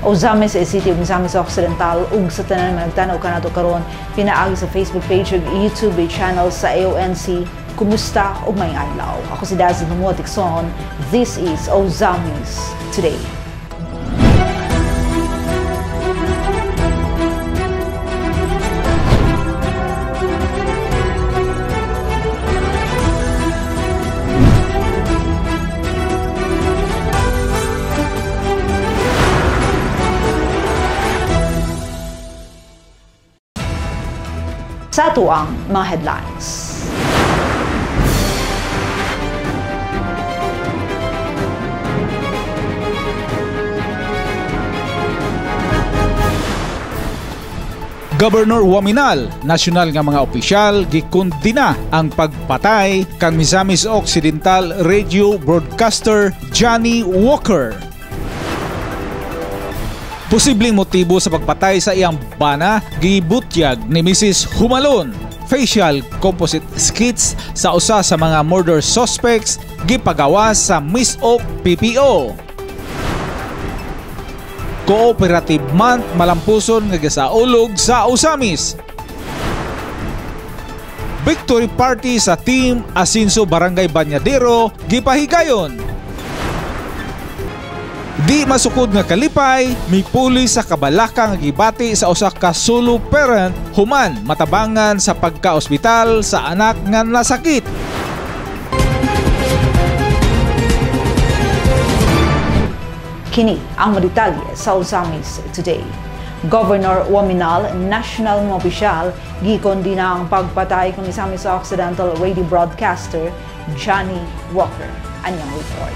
Ozamis City ug Misamis Occidental ug sa tanan nagtanaw kanato karon pinaagi sa Facebook page ug YouTube channel sa AONC. Kumusta ug may adlaw? Ako si Dazzle Momotikson. This is Ozamis Today. Sa ato ang mga headlines. Governor Waminal, nasyonal nga mga opisyal gikondina ang pagpatay kang Misamis Occidental radio broadcaster Johnny Walker. Posibleng motibo sa pagpatay sa iyang bana gibutyag ni Mrs. Humalon. Facial composite skits sa usa sa mga murder suspects gipagawa sa Miss Oak PPO. Cooperative month malampuson nga gisaulog sa Ozamis. Victory party sa Team Asinso Barangay Banyadero gipahigayon. Di masukod nga kalipay, may pulis sa Kabalaka nga gibati sa usa ka solo parent human matabangan sa pagka-ospital sa anak nga nasakit. Kini ang madetalye sa Ozamis Today. Governor Waminal, national nga opisyal, gikondina ang pagpatay kang Misamis Occidental radio broadcaster Johnny Walker. Anyang report.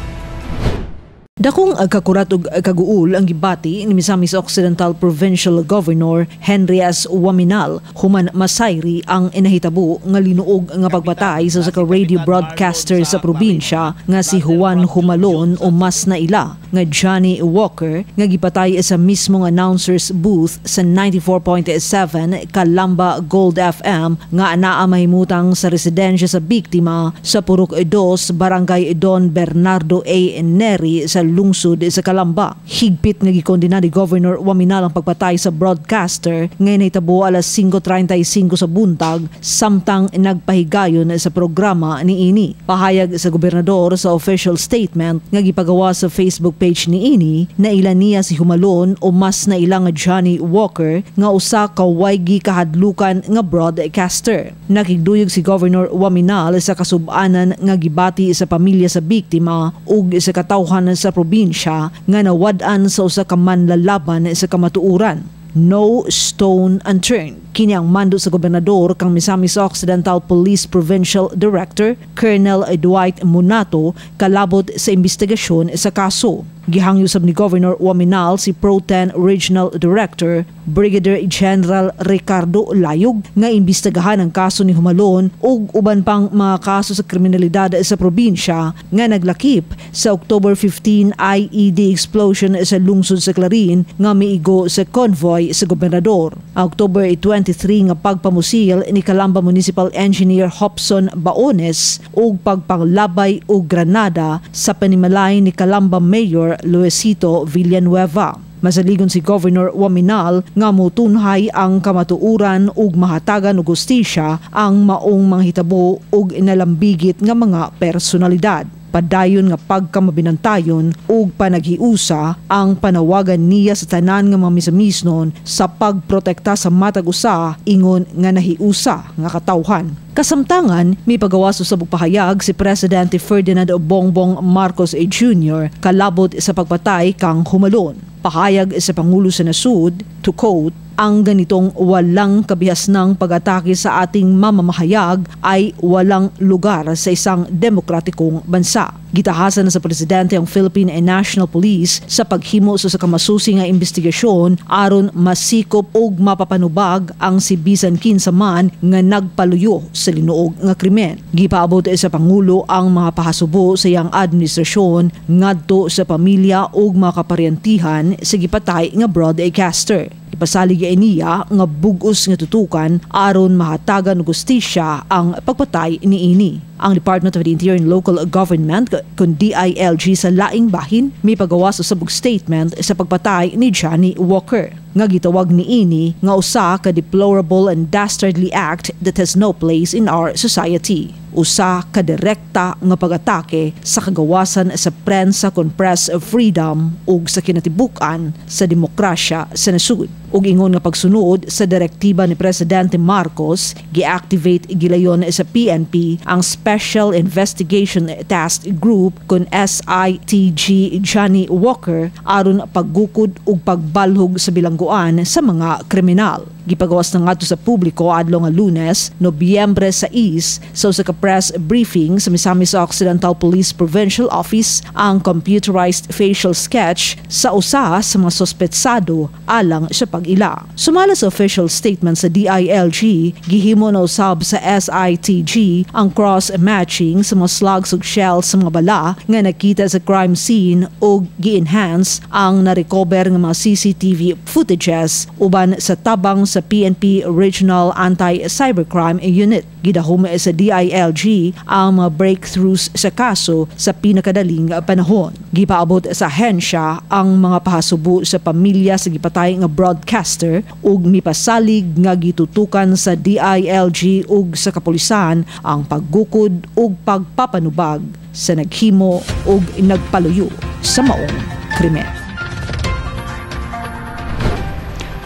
Dakong agkakurat ug kaguul ang gibati ni Misamis Occidental Provincial Governor Henry S. Waminal human masayri ang inahitabo nga linuog nga pagpatay sa radio broadcaster sa probinsya nga si Juan Humalon o mas naila nga Johnny Walker nga gipatay sa mismong announcer's booth sa 94.7 Kalamba Gold FM nga anaa mahimutang sa residensya sa biktima sa Purok 2 Barangay Don Bernardo A. Neri sa lungsod sa Kalamba. Higpit nga gikondina ni Governor Waminal ang pagpatay sa broadcaster nga nahitabo alas 5:35 sa buntag samtang nagpahigayon sa programa niini. Pahayag sa gobernador sa official statement nga gipagawa sa Facebook page niini na ilan niya si Humalon o mas na ilang Johnny Walker nga usa ka way gikahadlukan nga broadcaster. Nakigduyog si Governor Waminal sa kasub-anan nga gibati sa pamilya sa biktima ug sa katawhan sa probinsya nga nawad-an sa usa ka manlalaban sa kamatuoran. No stone unturned. Kini ang mando sa gobernador kang Misamis Occidental Police Provincial Director Colonel Dwight Munato kalabot sa investigasyon sa kaso. Gihangyusab ni Governor Waminal si Pro Ten Regional Director Brigadier General Ricardo Layog nga imbestigahan ang kaso ni Humalon ug uban pang mga kaso sa kriminalidad sa probinsya nga naglakip sa October 15 IED explosion sa lungsod sa Clarin nga miigo sa convoy sa gobernador. October 23 nga pagpamusil ni Calamba Municipal Engineer Hobson Baones ug pagpanglabay og granada sa panimalay ni Calamba Mayor Luisito Villanueva. Masaligon si Governor Waminal nga motunhay ang kamatuuran ug mahatagan og hustisya ang maong manghitabo ug inalambigit nga mga personalidad. Padayon nga pagkamabinantayon ug panaghiusa ang panawagan niya sa tanan nga mga misamisnon sa pagprotekta sa matag usa ingon nga nahiusa nga katawhan. Kasamtangan, may pagawas sa pagpahayag si Presidente Ferdinand Bongbong Marcos Jr. kalabot sa pagpatay kang Humalon. Pahayag sa Pangulo sa Nasud, to quote, ang ganitong walang kabihasnang pag-atake sa ating mamamahayag ay walang lugar sa isang demokratikong bansa. Gitahasan na sa Presidente ang Philippine National Police sa paghimo sa kamasusi nga investigasyon aron masikop og mapapanubag ang si bisan kinsa man nga nagpaluyo sa linuog nga krimen. Gipaabot sa Pangulo ang mga pahasubo sa iyang administrasyon ngadto sa pamilya ug mga kaparyentihan sa gipatay nga broadcaster. Ipasalig niya nga bugos nga tutukan aron mahatagan og hustisya ang pagpatay niini. ang Department of the Interior and Local Government kun DILG sa laing bahin may pagawas sa subog statement sa pagpatay ni Johnny Walker. Nga gitawag ni ini nga usa ka deplorable and dastardly act that has no place in our society. Usa ka direkta nga pag-atake sa kagawasan sa prensa kon press of freedom ug sa kinatibuk-an sa demokrasya sa nasud. Ug ingon nga pagsunod sa direktiba ni Presidente Marcos, gi-activate gilayon sa PNP ang Special Investigation Task Group kun SITG Johnny Walker aron paggukod ug pagbalhog sa bilangguan sa mga kriminal. Gipagawas na ngadto sa publiko adlaw nga Lunes, Nobyembre 6 sa usa ka press briefing sa Misamis Occidental Police Provincial Office ang computerized facial sketch sa usa sa mga sospetsado alang sa pag-ila. Sumala sa official statement sa DILG, gihimo na usab sa SITG ang cross-matching sa mga slugs ug shells sa mga bala nga nakita sa crime scene ug gi-enhance ang na-recover nga mga CCTV footages uban sa tabang sa PNP Regional Anti-Cybercrime Unit. Gidahom sa DILG ang mga breakthroughs sa kaso sa pinakadaling panahon. Gipaabot sa ahensya ang mga pahasubo sa pamilya sa gipatay nga broadcaster ug mipasalig nga gitutukan sa DILG ug sa kapulisan ang paggukod ug pagpapanubag sa naghimo ug nagpaluyo sa maong krimen.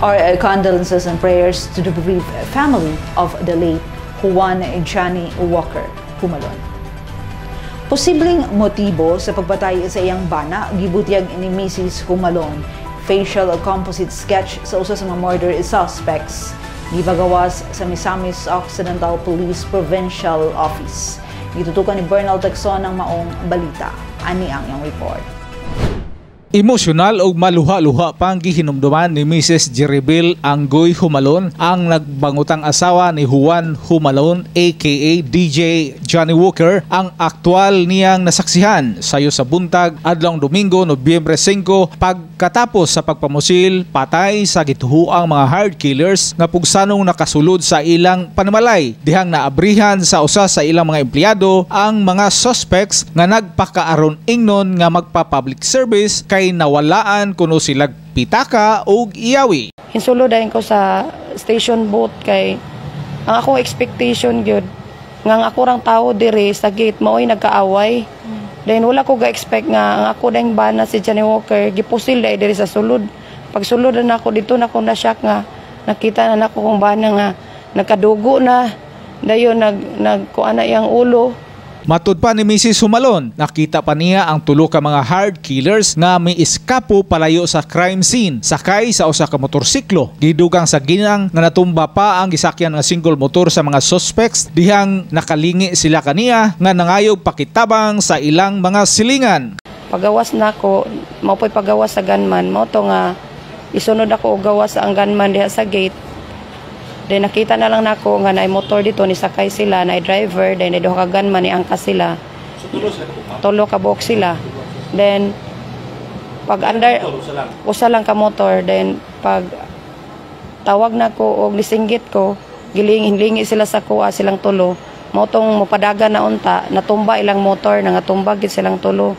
Our condolences and prayers to the bereaved family of the late Juan Johnny Walker Humalon. Posibleng motibo sa pagpatay sa iyang bana gibutyag ni Mrs. Humalon. Facial composite sketch sa usa sa mga murder suspects gipagawas sa Misamis Occidental Police Provincial Office. Gitutukan ni Bernal Tacson ng maong balita. Ani ang iyang report. Emosyonal o maluha-luha pang gihinumduman ni Mrs. Jeribel Anggoy Humalon ang nagbangutang asawa ni Juan Humalon aka DJ Johnny Walker ang aktwal niyang nasaksihan sayo sa buntag adlong Domingo, Nobyembre 5 pagkatapos sa pagpamusil patay sa gituhuang mga hard killers nga pugsanong nakasulod sa ilang panamalay. Dihang naabrihan sa usa sa ilang mga empleyado ang mga suspects nga nagpakaaron ingnon nga magpa-public service kay nawalaan kuno sila pitaka o iyawi. Hinsulod dayon ko sa station boat kay ang akong expectation gyud nga ang ako rang tao diri sa gate mao'y nagkaaway. Then wala ko ga-expect nga ang ako dayong bana si Johnny Walker gipusil diri sa sulod. Pag sulod na ako dito na ko na shock nga nakita na nako kung bana nga nakadugo na dayon nagkuana iyang ulo. Matud pa ni Mrs. Humalon, nakita pa niya ang tulo ka mga hard killers nga may iskapo palayo sa crime scene sakay sa usa ka motorsiklo. Gidugang sa ginang nga natumba pa ang gisakyan nga single motor sa mga suspects dihang nakalingi sila kaniya nga nangayog pakitabang sa ilang mga silingan. Pagawas nako, mao po'y pagawas sa gunman, mao to nga isunod ako og gawas ang gunman diha sa gate. Then nakita na lang nako nga naay motor dito ni sakay sila, naay driver, then duha ka gunman ni angkas sila. Tulo ka buok sila. Then pag under usa lang ka motor, then pag tawag nako og nisinggit ko, gilingi sila sa kuha silang tulo. Mao tong mopadagan na unta, natumba ilang motor, nangatumba gid silang tulo.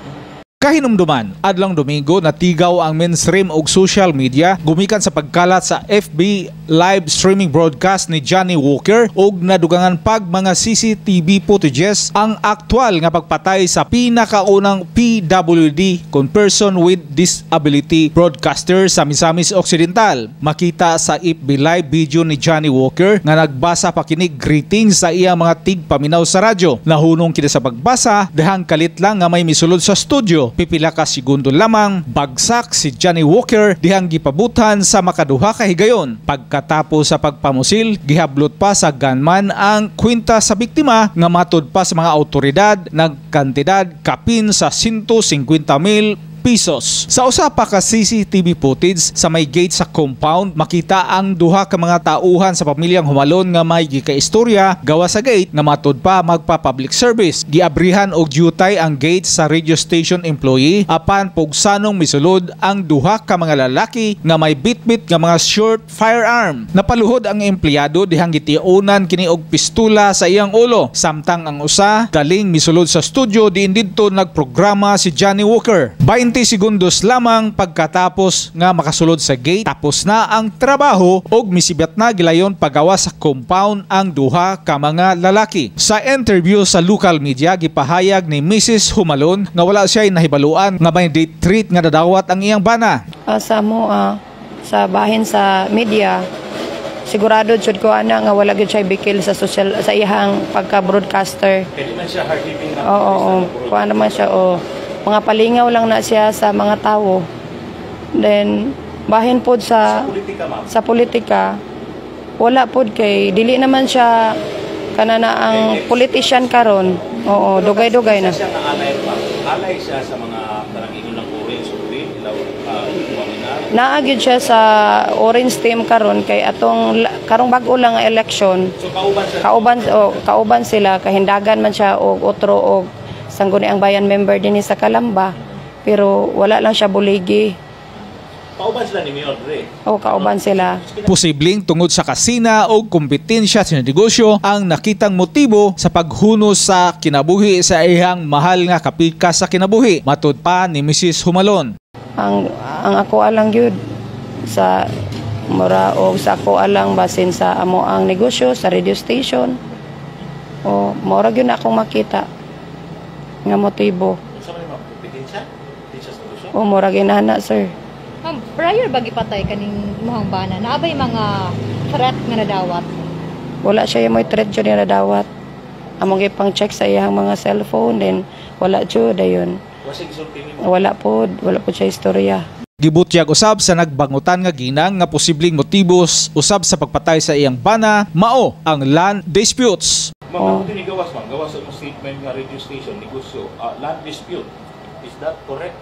Kahinumduman, adlang Domingo natigaw ang mainstream ug social media gumikan sa pagkalat sa FB live streaming broadcast ni Johnny Walker ug nadugangan pag mga CCTV footages ang aktwal nga pagpatay sa pinakaunang PWD kon person with disability broadcaster sa Misamis Occidental. Makita sa FB live video ni Johnny Walker nga nagbasa pa kini greetings sa iyang mga tigpaminaw sa radyo. Nahunong kini sa pagbasa dahang kalit lang nga may misulod sa studio. Pipila ka segundo lamang bagsak si Johnny Walker dihang gipabutan sa makaduha ka higayon. Pagkatapos sa pagpamusil, gihablot pa sa gunman ang kwenta sa biktima nga matud pa sa mga awtoridad nagkantidad kapin sa 150,000 pesos. Sa usa pa ka CCTV footage sa may gate sa compound, makita ang duha ka mga tauhan sa pamilyang Humalon nga may gikaistorya gawa sa gate nga matud pa magpa-public service. Giabrihan og jutay ang gate sa radio station employee apan pugsanong misulod ang duha ka mga lalaki nga may bitbit nga mga short firearm. Napaluhod ang empleyado dihang gitiunan kini og pistola sa iyang ulo. Samtang ang usa daling misulod sa studio diin didto nagprograma si Johnny Walker. 20 segundos lamang pagkatapos nga makasulod sa gate, tapos na ang trabaho og misibat na gilayon pagawa sa compound ang duha ka mga lalaki. Sa interview sa local media, gipahayag ni Mrs. Humalon nga wala siya nahibaluan nga may date treat nga dadawat ang iyang bana. Sa bahin sa media, sigurado jud ko nga wala gyud siya bikil sa social sa iyang pagka-broadcaster. Pwede man siya hard-hitting na. Oo, kuha naman siya mga palingaw lang na siya sa mga tao. Then bahin pod sa politika, wala pod kay dili naman siya kanana ang politician karon. Oo, dugay-dugay na. Alay siya sa mga tarangino ng orange o green, Naagid siya sa orange team karon kay karong bag-o lang nga election. So kauban sila kahindagan man siya og otro og Sangguniang Bayan member din sa Calamba, pero wala lang siya buligi. Kauban sila ni Mayor Dre. Kauban sila. Posibleng tungod sa kasina o kompetensya sa negosyo ang nakitang motibo sa paghunos sa kinabuhi sa iyang mahal nga kapika sa kinabuhi, matud pa ni Mrs. Humalon. Ang ako alang gyud sa mura o sa ako alang basin sa amo ang negosyo sa radio station. O mura gyud na akong makita nga motibo. Sa mga kompetensya? Sa negosyo? O mura ginana, sir. Ma'am, prior ba gipatay kaning muhang bana? Naabay mga threat nga nadawat? Wala siya yung may threat dyan na nadawat. Among ipang check sa iyang mga cellphone, then wala dyan, dayon. Wala po siya istorya. Gibutyag usab sa nagbangutan nga ginang nga posibleng motibos usab sa pagpatay sa iyang bana mao ang land disputes. Ma'am, gawas sa statement nga radio station, negosyo, land dispute. Is that correct?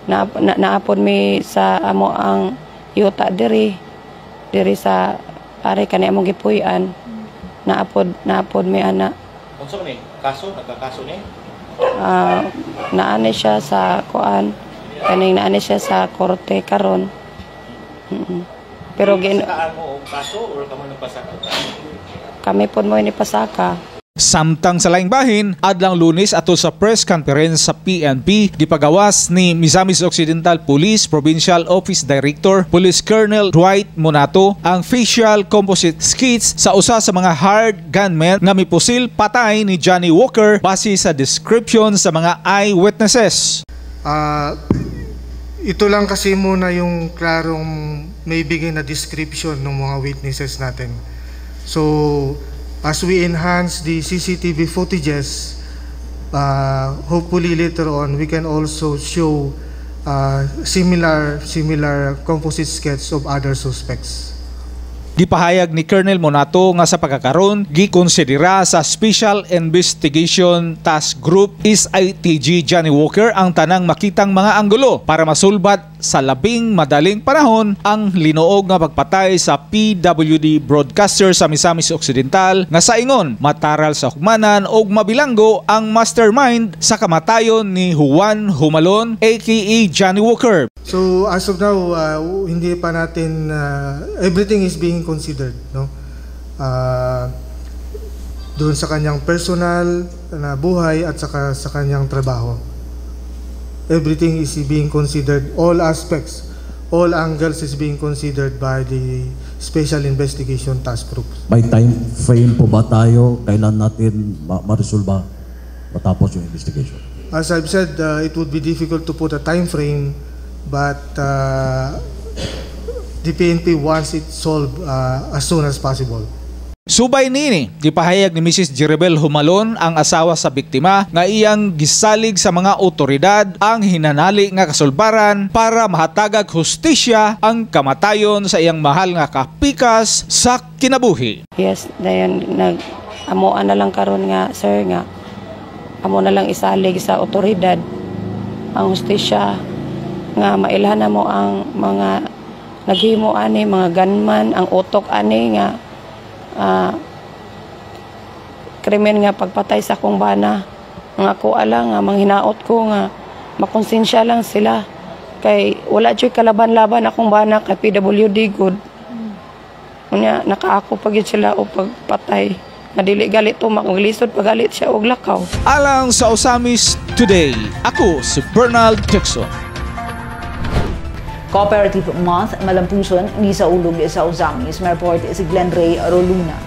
Naapod mi sa amo ang yuta diri sa ari kani among gipuy-an. Naapod mi ana. Unsa man ni? Nagkakaso ni? Naani siya sa kuan. Kaning naani siya sa korte karon. Pero saan mo og kaso or kamo nagpasaka? Kami pod mo ni pasaka. Samtang sa laing bahin, adlang Lunes ato sa press conference sa PNP, gipagawas ni Misamis Occidental Police Provincial Office Director Police Colonel Dwight Monato ang facial composite skits sa usa sa mga hard gunmen nga mipusil patay ni Johnny Walker base sa description sa mga eyewitnesses. Ito lang kasi muna yung klarong may bigay na description ng mga witnesses natin. So, as we enhance the CCTV footages, hopefully later on we can also show similar composite sketch of other suspects. Gipahayag ni Colonel Monato nga sa pagkakaron gikonsidera sa Special Investigation Task Group SITG Johnny Walker ang tanang makitang mga anggulo para masulbat sa labing madaling panahon ang linuog nga pagpatay sa PWD broadcaster sa Misamis Occidental nga sa ingon mataral sa hukmanan og mabilanggo ang mastermind sa kamatayon ni Juan Humalon aka Johnny Walker. So as of now, hindi pa natin everything is being considered, no? Doon sa kanyang personal na buhay at saka sa kanyang trabaho. Everything is being considered, all aspects, all angles is being considered by the Special Investigation Task Group. May time frame po ba tayo? Kailan natin ma-resolve matapos yung investigation? As I've said, it would be difficult to put a time frame, but the PNP wants it solved as soon as possible. Subay nini, gipahayag ni Mrs. Jeribel Humalon ang asawa sa biktima nga iyang gisalig sa mga otoridad ang hinanali nga kasulbaran para mahatagag hustisya ang kamatayon sa iyang mahal nga kapikas sa kinabuhi. Yes, dayon amuan na lang karon nga sir nga amo na lang isalig sa otoridad ang hustisya nga mailhan mo ang mga naghimo ani, mga gunman, ang utok ani nga krimen nga pagpatay sa akong bana. Nga ako ala nga manghinaot ko nga makonsensya lang sila kay wala jud kalaban-laban akong bana kay PWD good. Unya nakaako pag sila o pagpatay. Madili galit to, maglisod pagalit siya og lakaw. Alang sa Osamis Today, ako si Bernald Jackson. Cooperative Month malampuson ni sa ulog sa Osamis. May report si Glenn Ray Roluna.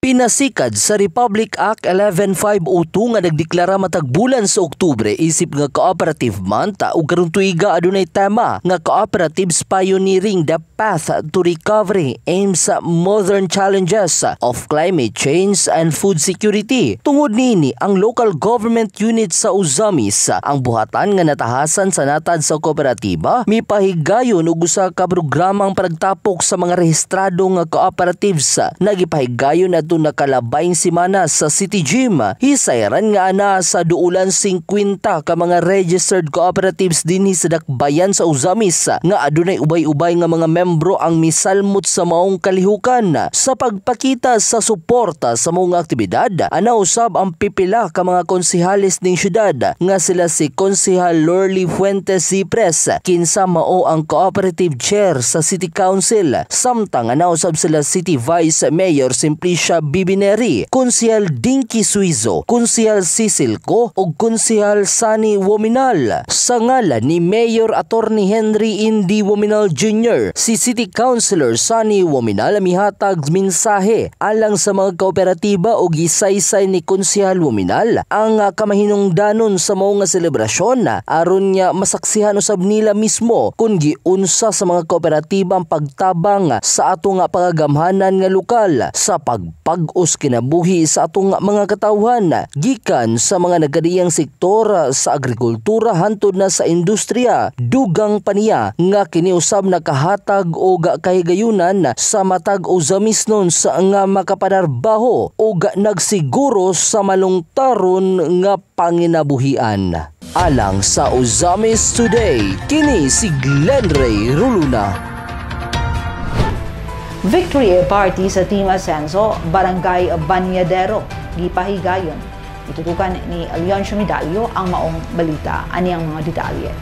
Pinasikad sa Republic Act 11502 nga nagdeklara matag bulan sa Oktubre isip nga Cooperative Month ug karong tuiga adunay tema nga Cooperatives Pioneering the Path to Recovery aims sa modern challenges of climate change and food security. Tungod nini ang local government unit sa Osamis ang buhatan nga natahasan sa natad sa kooperatiba mipahigayon og usa ka programang pagtapok sa mga rehistrado nga cooperatives nagipahigayon at nakalabayng semana sa City Gym. Hisayran nga ana sa duulan 50 ka mga registered cooperatives dinhi sa dakbayan sa Osamis nga adunay ubay-ubay nga mga membro ang misalmot sa maong kalihukan. Sa pagpakita sa suporta sa mga aktibidad, ana usab ang pipila ka mga konsehales ning syudad nga sila si Konsehal Lorly Fuentes Cipres, kinsa mao ang cooperative chair sa City Council. Samtang ana usab sila City Vice Mayor Simplicia Bibineri, Konsehal Dinky Suizo, Konsehal Sisilco ug Konsehal Sunny Wominal. Sa ngalan ni Mayor Attorney Henry Indy Wominal Jr., si City Councilor Sunny Wominal mihatag mensahe alang sa mga kooperatiba ug gisaysay ni Konsehal Wominal ang kamahinungdanon sa mao nga selebrasyon aron nga masaksihan usab nila mismo kung giunsa sa mga kooperatiba ang pagtabang sa ato nga pagagamhanan nga lokal sa pagpag-os kinabuhi sa atong mga katawhan gikan sa mga nagkadiyang sektor sa agrikultura hantod na sa industriya. Dugang paniya nga kini usab nakahatag og kahigayunan sa matag Osamisnon sa nga makapanarbaho ug nagsiguro sa malungtaron nga panginabuhian. Alang sa Osamis Today, kini si Glenn Ray Roluna. Victory Party sa Team Ascenso, Barangay Banyadero, gipahigayon. Itutukan ni Alioncio Medallo ang maong balita. Ani ang mga detalye.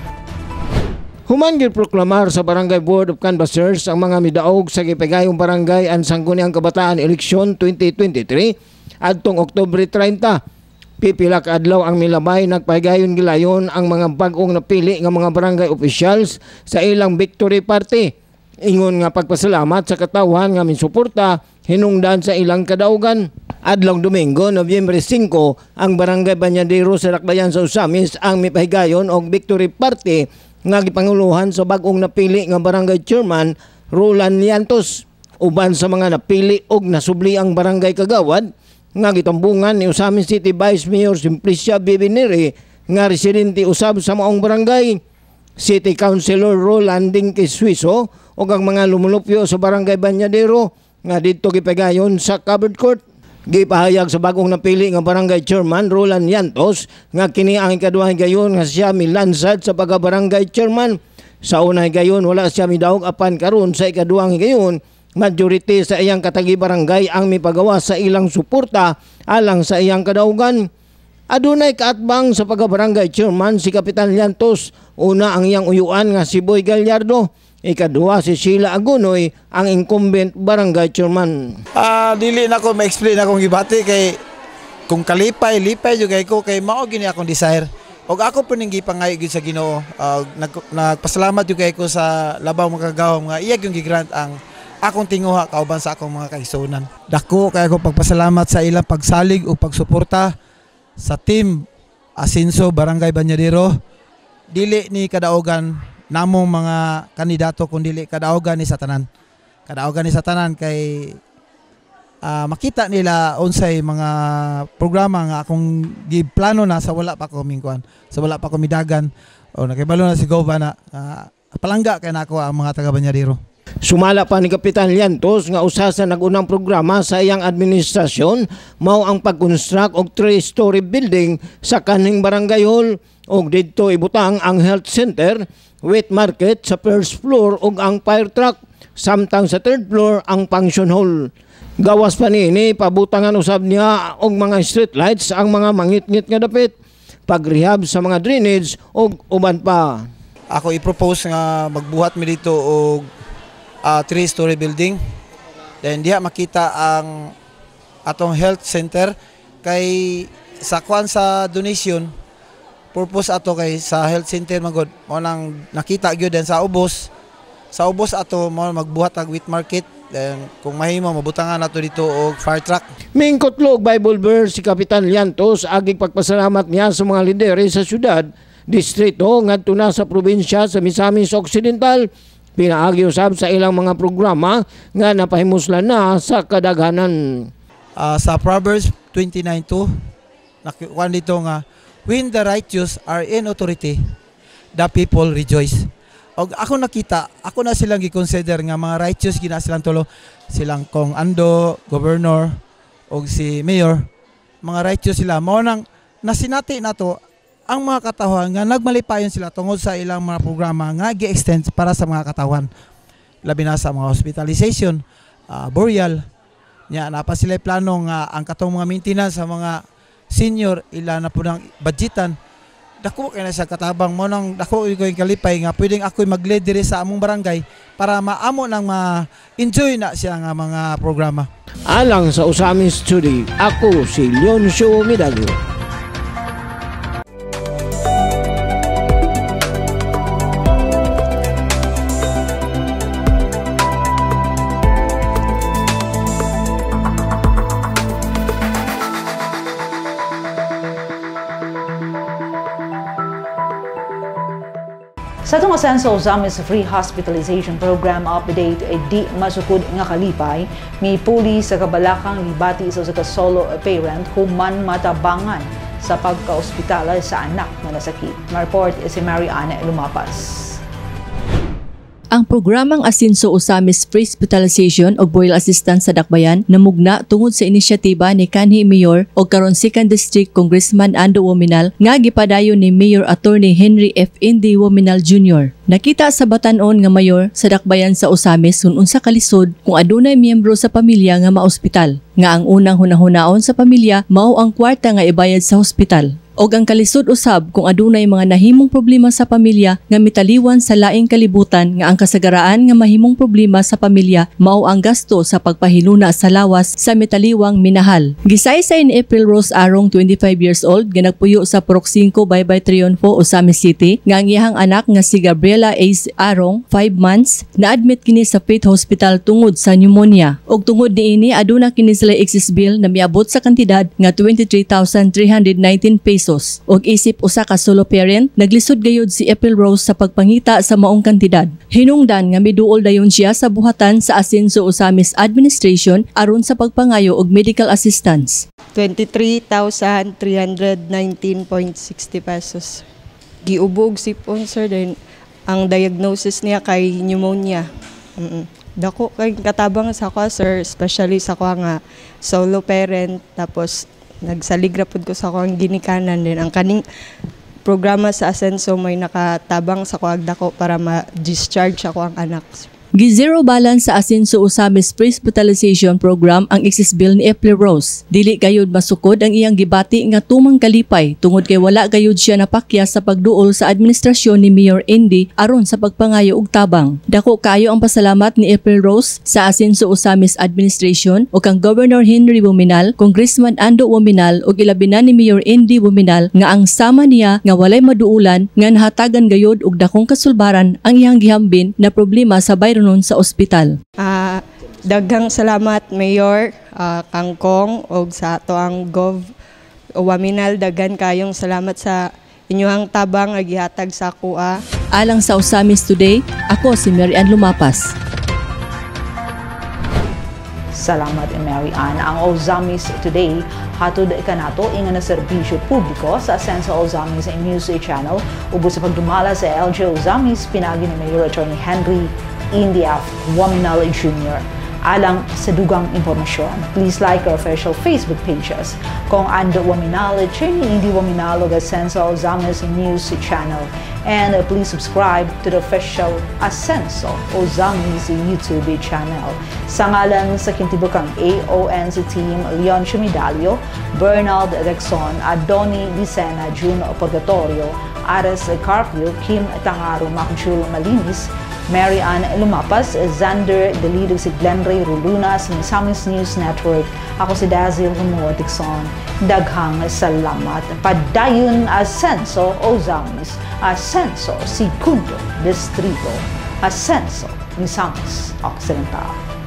Human giproklamar sa Barangay Board of Canvassers ang mga midaog sa gipagayong barangay ang Sangguniang Kabataan Eleksyon 2023 adtong Oktubre 30. Pipila ka adlaw ang milabay nagpahigayon gilayon ang mga bag-ong napili nga mga barangay officials sa ilang Victory Party. Ingon nga pagpasalamat sa katawhan nga minsuporta hinungdan sa ilang kadaugan. Adlaw Domingo, Nobyembre 5, ang Barangay Banyadero sa Dakbayan sa Osamis ang mipahigayon og Victory Party nga gipanguluhan sa bag-ong napili nga Barangay Chairman Roland Liantos. Uban sa mga napili og nasubli ang Barangay Kagawad nga gitambungan ni Osamis City Vice Mayor Simplicia Bibineri nga residente usab sa maong barangay. City Councilor Roland Dinky Suizo o ang mga lumulupyo sa Barangay Banyadero nga dito gipegayon sa covered court. Gipahayag sa bagong napili nga Barangay Chairman Roland Yantos nga kini ang ikaduhang gayon nga siya milansad sa pagka-barangay chairman. Sa unang gayon wala siya midaog apan karon sa ikaduhang gayon majority sa iyang katagi barangay ang mipagawa sa ilang suporta alang sa iyang kadaugan. Adunay kaatbang sa pagka-barangay chairman si Kapitan Yantos. Una ang iyang uyuan nga si Boy Gallardo. Ikaduha si Sheila Agunoy, ang incumbent barangay chairman. Dili na ko ma-explain akong gibati kay kung kalipay jud kay ko kay mao gini akong desire. Og ako po ning gipangayo gid sa Ginoo. Nagpasalamat jud kay ko sa labaw makagawom nga iya yung gigrant ang akong tinguha kauban sa akong mga kaigsunan. Dako kay ako pagpasalamat sa ilang pagsalig o pagsuporta sa Team Ascenso Barangay Banyadero. Dili ni kadaogan namong mga kandidato kung dili kadaogan ni satanan. Kadaogan ni satanan kay makita nila unsay mga programa nga akong giplano na sa wala pa ko mingkuan, sa wala pa ko midagan o nakibalo na si Gova na palangga kay nako ang mga taga Banyadero. Sumala pa ni Kapitan Llantos nga usa sa nagunang programa sa iyang administrasyon mao ang pag-construct og 3-story building sa kaning barangay hall og didto ibutang ang health center, wet market sa first floor ug ang fire truck samtang sa third floor ang function hall. Gawas pa nini pabutangan usab niya og mga street lights ang mga mangit-ngit nga dapit, pagrehab sa mga drainage ug uban pa. Ako i-propose nga magbuhat mi dito og 3-story building. Then diha makita ang atong health center kay sa kuan sa donation purpose ato kay sa health center magod mo nang nakita gyud den sa ubos. Sa ubos ato mo magbuhat og wheat market. Then kung mahimo mabutangan nato dito og fire truck. Mingkotlo og Bible verse si Kapitan Llantos aging pagpasalamat niya sa mga lideri sa syudad, distrito ngadto na sa probinsya sa Misamis Occidental. Pinaagi usab sa ilang mga programa nga napahimuslan na sa kadaghanan. Sa Proverbs 29:2 nakuha dito nga when the righteous are in authority, the people rejoice. Og ako nakita, ako na silang gi-consider nga mga righteous gina silang tulo, silang Kong Ando, governor og si mayor, mga righteous sila. Mao nang nasinati nato ang mga katawhan nga nagmalipayon sila tungod sa ilang mga programa nga gi-extend para sa mga katawhan. Labi na sa mga hospitalization, burial. Nya na pa sila plano nga ang katong mga maintenance sa mga senior ila na po ng budgetan. Dako kay na sa katabang mo nang dako ko yung kalipay nga pwedeng ako'y mag-lead diri sa among barangay para maamo nang ma-enjoy na siya nga mga programa. Alang sa Usamis Today, ako si Leoncio Medaglo. Sa itong asenso Usamis Free Hospitalization Program update ay di masukod nga kalipay, may puli sa kabalakang libati sa solo parent human matabangan sa pagka-ospital sa anak na nasakit. Ma-report si Mary Ann Lumapas. Ang programang Asinso Usamis Free Hospitalization o Burial Assistance sa Dakbayan namugna tungod sa inisyatiba ni kanhi Mayor o karon 2nd District Congressman Ando Wominal nga gipadayon ni Mayor Attorney Henry F. Indy Wominal Jr. Nakita sa batan-on nga mayor sa Dakbayan sa Usamis unsa kalisod kung adunay miyembro sa pamilya nga maospital. Nga ang unang hunahunaon sa pamilya mao ang kwarta nga ibayad sa hospital. Og ang kalisod usab kung adunay mga nahimong problema sa pamilya nga mitaliwan sa laing kalibutan nga ang kasagaraan nga mahimong problema sa pamilya mao ang gasto sa pagpahiluna sa lawas sa mitaliwang minahal. Gisaysay ni April Rose Arong 25 years old nga nagpuyo sa Purok 5 Baybay Triunfo, Usamis City nga ang iyang anak nga si Gabriela Ace Arong 5 months na-admit kini sa Faith Hospital tungod sa pneumonia. Og tungod niini aduna kini sila excess bill na miabot sa kantidad nga 23,319 pesos. Og isip usa ka solo parent, naglisod gayud si April Rose sa pagpangita sa maong kantidad. Hinungdan nga miduol dayon siya sa buhatan sa Asinso Usamis Administration aron sa pagpangayo og medical assistance. 23,319.60 pesos. Giubog sipon sir, then ang diagnosis niya kay pneumonia. Dako kay katabang sa ko sir, especially sa ko nga solo parent, tapos nagsaligra pod ko sa akong ginikanan din. Ang kaning programa sa Asenso may nakatabang sa kuwag dako para ma-discharge ako ang anak. Gi-zero balance sa Asinso Usamis Free Hospitalization Program ang excess bill ni April Rose. Dili gayud masukod ang iyang gibati nga tumang kalipay tungod kay wala gayud siya napakya sa pagduol sa administrasyon ni Mayor Indy aron sa pagpangayo og tabang. Dako kayo ang pasalamat ni April Rose sa Asinso Usamis Administration o kang Governor Henry Wominal, Congressman Ando Wominal ug ilabi na ni Mayor Indy Wominal nga ang sama niya nga walay maduulan nga nahatagan gayud og dakong kasulbaran ang iyang gihambin na problema sa bayron sa ospital. Daghang salamat Mayor Kangkong og sa ato ang Gov Wominal, daghan kayong salamat sa inyong tabang nga gihatag sa kuha. Alang sa Usamis Today, ako si Mary Ann Lumapas. Salamat Mary Ann. Ang Usamis Today hatod kanato ingon na serbisyo publiko sa Asenso Usamis News Channel ubos sa pagdumala sa LG Usamis pinagi ni Mayor Attorney Henry Indy F. Waminal Jr. Alang sa dugang impormasyon, please like our official Facebook pages, Kong Ando Waminal, Attorney Indy Waminal, ug Ascenso Ozamis News Channel. And please subscribe to the official Ascenso Ozamis YouTube channel. Sa ngalan sa kintibukang AONC team, Leon Chumidalio, Bernard Rexon, Adoni Vicena, June Purgatorio, Ares Carpio, Kim Tangaro, Macjul Malinis, Mary Ann Lumapas, Xander Delido, si Glenn Ray Ruluna sa Misamis News Network. Ako si Dazil Romulo Dixon. Daghang salamat. Padayon Ascenso Ozamis, Ascenso Segundo Distrito, Ascenso Misamis Occidental.